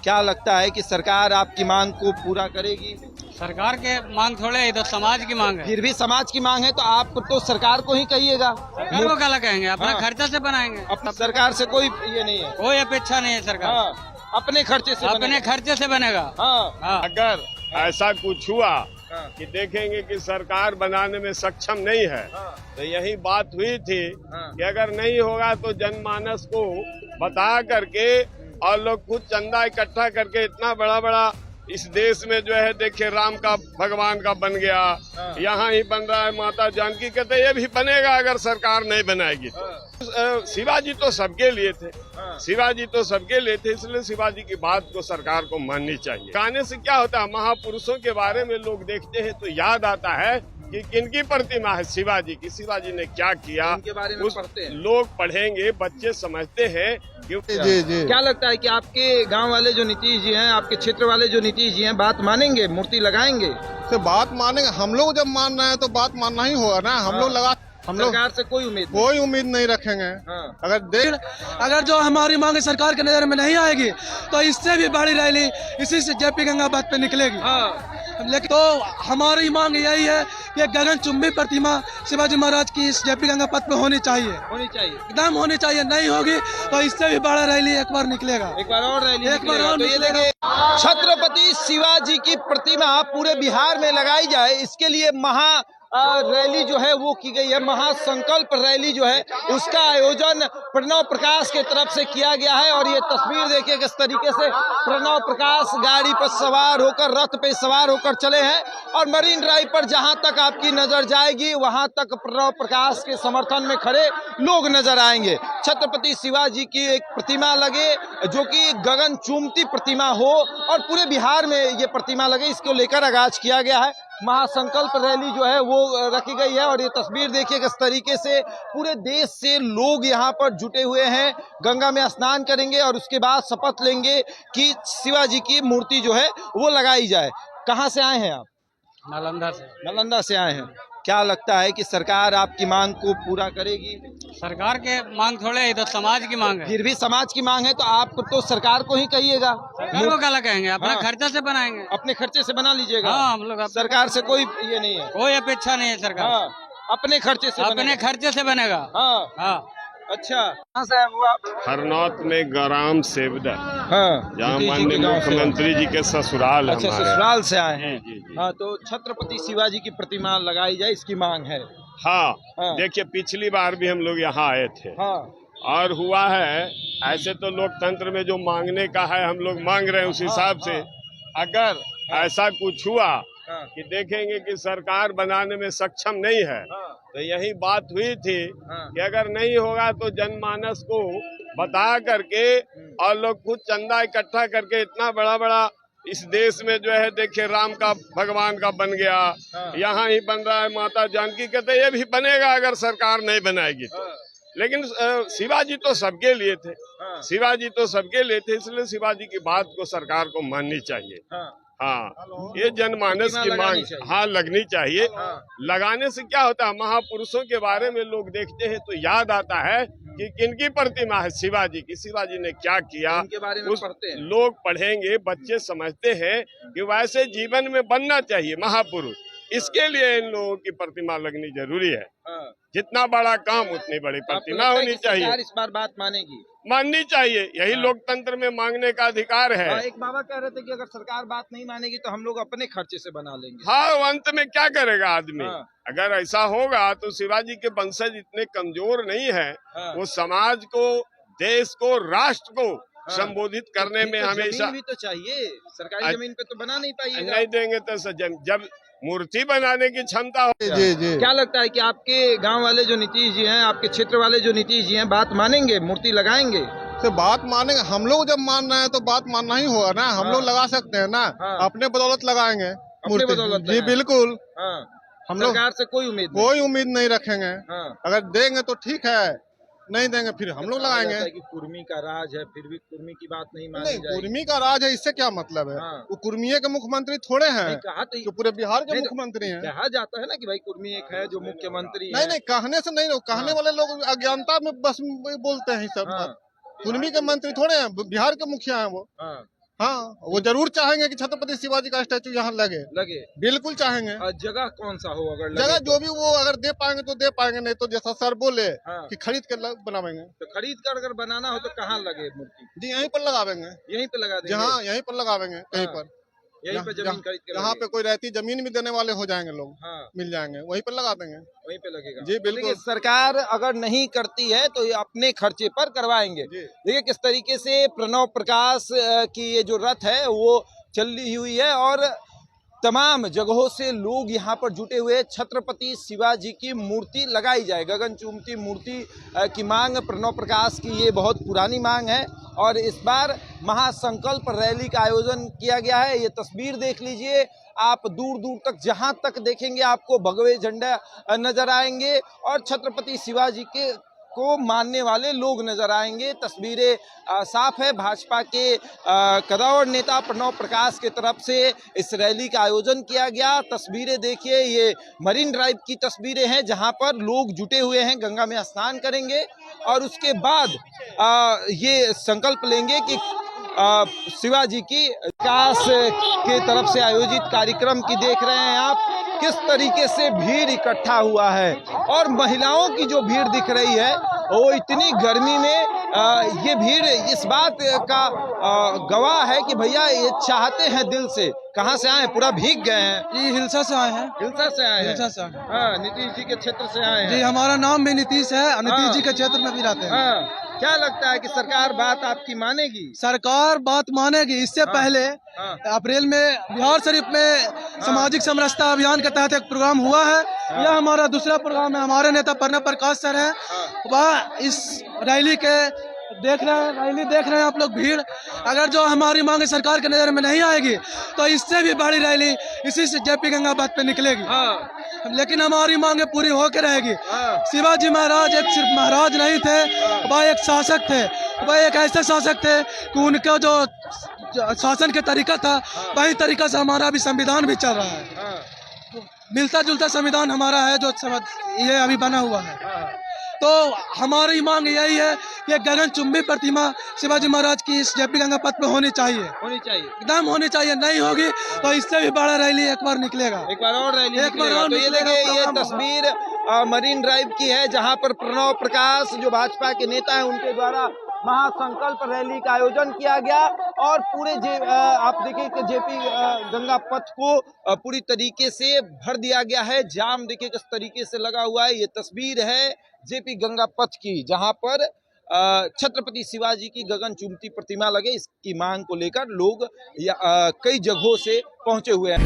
क्या लगता है कि सरकार आपकी मांग को पूरा करेगी? सरकार के मांग थोड़े, इधर समाज की मांग है। फिर भी समाज की मांग है तो आप तो सरकार को ही कहिएगा। सरकार को क्या कहेंगे, अपना हाँ। खर्चा से बनाएंगे। अपनी सरकार से कोई ये नहीं है। कोई अपेक्षा नहीं है सरकार। हाँ, अपने खर्चे से अपने खर्चे से बनेगा। हाँ, हाँ। अगर ऐसा कुछ हुआ हाँ, कि देखेंगे कि सरकार बनाने में सक्षम नहीं है, हाँ, तो यही बात हुई थी हाँ। कि अगर नहीं होगा तो जनमानस को बता करके और लोग खुद चंदा इकट्ठा करके इतना बड़ा बड़ा इस देश में जो है देखिए राम का भगवान का बन गया, हाँ। यहाँ ही बन रहा है माता जानकी, कहते ये भी बनेगा अगर सरकार नहीं बनाएगी तो। शिवाजी तो सबके लिए थे, हाँ। शिवाजी तो सबके लिए थे, इसलिए शिवाजी की बात को सरकार को माननी चाहिए। गाने से क्या होता है, महापुरुषों के बारे में लोग देखते हैं तो याद आता है कि किनकी प्रतिमा है, शिवाजी की। शिवाजी ने क्या किया उनके बारे में पढ़ते हैं। लोग पढ़ेंगे, बच्चे समझते हैं कि जी। क्या लगता है कि आपके गांव वाले जो नीतीश जी हैं, आपके क्षेत्र वाले जो नीतीश जी हैं, बात मानेंगे, मूर्ति लगाएंगे? तो बात मानेंगे, हम लोग जब मान रहे हैं तो बात मानना ही होगा ना। हम लोग लगा, हम लोग सरकार से कोई उम्मीद नहीं। कोई उम्मीद नहीं रखेंगे। हाँ। अगर जो हमारी मांग सरकार के नजर में नहीं आएगी तो इससे भी बड़ी रैली इसी से जेपी गंगा बात पे निकलेगी। हाँ। लेकिन तो हमारी मांग यही है कि गगनचुंबी प्रतिमा शिवाजी महाराज की इस जेपी गंगा पथ पे होनी चाहिए, एकदम होनी चाहिए। नहीं होगी तो इससे भी बड़ा रैली एक बार निकलेगा। एक बार और रैली एक बार और तो ये देखिए, छत्रपति शिवाजी की प्रतिमा पूरे बिहार में लगाई जाए, इसके लिए महा रैली जो है वो की गई है। महासंकल्प रैली जो है उसका आयोजन प्रणव प्रकाश के तरफ से किया गया है। और ये तस्वीर देखिए किस तरीके से प्रणव प्रकाश गाड़ी पर सवार होकर, रथ पे सवार होकर चले हैं और मरीन ड्राइव पर जहां तक आपकी नजर जाएगी वहां तक प्रणव प्रकाश के समर्थन में खड़े लोग नजर आएंगे। छत्रपति शिवाजी की एक प्रतिमा लगे जो कि गगन चूमती प्रतिमा हो और पूरे बिहार में ये प्रतिमा लगे, इसको लेकर आगाज किया गया है। महासंकल्प रैली जो है वो रखी गई है और ये तस्वीर देखिए किस तरीके से पूरे देश से लोग यहाँ पर जुटे हुए हैं। गंगा में स्नान करेंगे और उसके बाद शपथ लेंगे कि शिवाजी की मूर्ति जो है वो लगाई जाए। कहाँ से आए हैं आप? नालंदा से। नालंदा से आए हैं। क्या लगता है कि सरकार आपकी मांग को पूरा करेगी? सरकार के मांग थोड़े, इधर समाज की मांग है। फिर भी समाज की मांग है तो आप तो सरकार को ही कहिएगा। सरकार को क्या कहेंगे, अपना हाँ। खर्चा से बनाएंगे। अपने खर्चे से बना लीजिएगा। हाँ, हम लोग सरकार से कोई ये नहीं है। कोई अपेक्षा नहीं है सरकार। हाँ, अपने खर्चे से अपने खर्चे से बनेगा। हाँ। हाँ। अच्छा, कहाँ से आए वो आप? हरनौत में ग्राम सेवदा, हाँ, जहाँ नीतीश जी माननीय के गांव से। मुख्यमंत्री जी के ससुराल है अच्छा, हमारे। ससुराल से आए हैं। जी, जी, जी। हाँ, तो छत्रपति शिवाजी की प्रतिमा लगाई जाए, इसकी मांग है। हाँ, हाँ। देखिए पिछली बार भी हम लोग यहाँ आए थे हाँ, और हुआ है ऐसे, तो लोकतंत्र में जो मांगने का है हम लोग मांग रहे हैं उस हिसाब से। अगर ऐसा कुछ हुआ हाँ, कि देखेंगे कि सरकार बनाने में सक्षम नहीं है, हाँ, तो यही बात हुई थी हाँ। कि अगर नहीं होगा तो जनमानस को बता करके और लोग खुद चंदा इकट्ठा करके इतना बड़ा बड़ा इस देश में जो है देखिए राम का भगवान का बन गया, हाँ। यहाँ ही बन रहा है माता जानकी, कहते ये भी बनेगा अगर सरकार नहीं बनाएगी तो। हाँ। लेकिन शिवाजी तो सबके लिए थे, हाँ। शिवाजी तो सबके लिए थे, इसलिए शिवाजी की बात को सरकार को माननी चाहिए। हाँ। हाँ, ये जनमानस प्रतिमा की लगानी मांग, चाहिए। हाँ लगनी चाहिए। हाँ। लगाने से क्या होता है, महापुरुषों के बारे में लोग देखते हैं तो याद आता है कि किनकी प्रतिमा है, शिवाजी की। शिवाजी ने क्या किया उनके बारे में पढ़ते हैं। लोग पढ़ेंगे, बच्चे समझते हैं कि वैसे जीवन में बनना चाहिए महापुरुष। इसके लिए इन लोगों की प्रतिमा लगनी जरूरी है। हाँ। जितना बड़ा काम उतनी बड़ी आपको प्रतिमा लगता है होनी कि सरकार चाहिए, इस बार बात मानेगी? माननी चाहिए। यही हाँ। लोकतंत्र में मांगने का अधिकार है। हाँ, एक बाबा कह रहे थे कि अगर सरकार बात नहीं मानेगी तो हम लोग अपने खर्चे से बना लेंगे। हाँ, अंत में क्या करेगा आदमी? हाँ। अगर ऐसा होगा तो शिवाजी के वंशज इतने कमजोर नहीं है, हाँ। वो समाज को, देश को, राष्ट्र को हाँ। संबोधित करने में तो हमेशा जमीन भी तो चाहिए, सरकारी जमीन पे तो बना नहीं पाइएगा। नहीं देंगे तो जब मूर्ति बनाने की क्षमता हो। जी। क्या लगता है कि आपके गांव वाले जो नीतीश जी हैं, आपके क्षेत्र वाले जो नीतीश जी हैं, बात मानेंगे, मूर्ति लगाएंगे? तो बात मानेंगे, हम लोग जब मान रहे हैं तो बात मानना ही होगा ना। हम हाँ। लोग लगा सकते हैं ना। हाँ। अपने बदौलत लगाएंगे मूर्ति। बदौलत जी लगाएंगे। बिल्कुल। हाँ, हम लोग सरकार से कोई उम्मीद नहीं। कोई उम्मीद नहीं रखेंगे। हाँ। अगर देंगे तो ठीक है, नहीं देंगे फिर हम लोग कहा लगाएंगे। जाता है कि कुर्मी का राज है, फिर भी कुर्मी की बात नहीं मानी नहीं, जाएगी। कुर्मी का राज है, इससे क्या मतलब है? हाँ। वो कुर्मीये के मुख्यमंत्री थोड़े हैं, नहीं, कहा तो जो पूरे बिहार के नहीं, मुख्यमंत्री हैं। कहा जाता है ना कि भाई कुर्मी एक है जो मुख्यमंत्री नहीं है। नहीं, कहने से नहीं, कहने हाँ। वाले लोग अज्ञानता में बस बोलते हैं सब। हाँ। कुर्मी के मंत्री थोड़े हैं, बिहार के मुखिया हैं वो। हाँ। हाँ, वो जरूर चाहेंगे कि छत्रपति शिवाजी का स्टैचू यहाँ लगे। बिल्कुल चाहेंगे। जगह कौन सा हो अगर जगह जो भी वो अगर दे पाएंगे तो दे पाएंगे, नहीं तो जैसा सर बोले कि खरीद कर बनावेंगे। तो खरीद कर अगर बनाना हो तो कहाँ लगे मूर्ति? जी यहीं पर लगावेंगे, यहीं पे लगा देंगे। जहाँ यहीं पर लगावेंगे कहीं पर, यहीं पे जमीन खरीद के जहाँ पे कोई रहती जमीन भी देने वाले हो जाएंगे लोग, हाँ, मिल जाएंगे, वहीं पर लगा देंगे। वहीं पे लगेगा। जी बिल्कुल। देखिए, सरकार अगर नहीं करती है तो ये अपने खर्चे पर करवाएंगे। देखिए किस तरीके से प्रणव प्रकाश की ये जो रथ है वो चली हुई है और तमाम जगहों से लोग यहाँ पर जुटे हुए। छत्रपति शिवाजी की मूर्ति लगाई जाए, गगनचुंबी मूर्ति की मांग प्रणव प्रकाश की ये बहुत पुरानी मांग है और इस बार महासंकल्प रैली का आयोजन किया गया है। ये तस्वीर देख लीजिए, आप दूर दूर तक जहाँ तक देखेंगे आपको भगवे झंडा नजर आएंगे और छत्रपति शिवाजी के को मानने वाले लोग नजर आएंगे। तस्वीरें साफ है, भाजपा के कदावर नेता प्रणव प्रकाश की तरफ से इस रैली का आयोजन किया गया। तस्वीरें देखिए, ये मरीन ड्राइव की तस्वीरें हैं जहां पर लोग जुटे हुए हैं, गंगा में स्नान करेंगे और उसके बाद ये संकल्प लेंगे कि शिवाजी की विकास के तरफ से आयोजित कार्यक्रम की देख रहे हैं आप किस तरीके से भीड़ इकट्ठा हुआ है और महिलाओं की जो भीड़ दिख रही है वो इतनी गर्मी में ये भीड़ इस बात का गवाह है कि भैया ये चाहते हैं दिल से। कहाँ से आए? पूरा भीग गए हैं। ये हिलसा से आए हैं। हिलसा से आए हैं? हिलसा से आए हैं। हाँ, नीतीश जी के क्षेत्र से आए हैं। जी, हमारा नाम भी नीतीश है, नीतीश जी के क्षेत्र में भी रहते हैं। हाँ, क्या लगता है कि सरकार बात आपकी मानेगी? सरकार बात मानेगी। इससे पहले अप्रैल में बिहार शरीफ में सामाजिक समरसता अभियान के तहत एक प्रोग्राम हुआ है। यह हमारा दूसरा प्रोग्राम है। हमारे नेता प्रणव प्रकाश सर हैं, वह इस रैली के देख रहे हैं आप लोग भीड़। अगर जो हमारी मांग सरकार के नजर में नहीं आएगी तो इससे भी बड़ी रैली इसी से जेपी गंगा पथ पे निकलेगी। लेकिन हमारी मांगे पूरी होकर रहेगी। शिवाजी महाराज एक सिर्फ महाराज नहीं थे, वह एक शासक थे। वह एक ऐसे शासक थे कि उनका जो शासन के तरीका था वही तरीका से हमारा भी संविधान भी चल रहा है। मिलता जुलता संविधान हमारा है जो ये अभी बना हुआ है। तो हमारी मांग यही है कि गगनचुंबी प्रतिमा शिवाजी महाराज की इस जेपी गंगा पथ पे होनी चाहिए एकदम होनी चाहिए। नहीं होगी तो इससे भी बड़ा रैली एक बार निकलेगा, एक बार और रैली निकलेगा। तो ये देखिए, ये तस्वीर मरीन ड्राइव की है जहां पर प्रणव प्रकाश जो भाजपा के नेता हैं उनके द्वारा महासंकल्प रैली का आयोजन किया गया और पूरे आप देखिए कि जेपी गंगा पथ को पूरी तरीके से भर दिया गया है। जाम देखिए किस तरीके से लगा हुआ है। ये तस्वीर है जेपी गंगा पथ की जहां पर छत्रपति शिवाजी की गगनचुंबी प्रतिमा लगे, इसकी मांग को लेकर लोग कई जगहों से पहुंचे हुए हैं।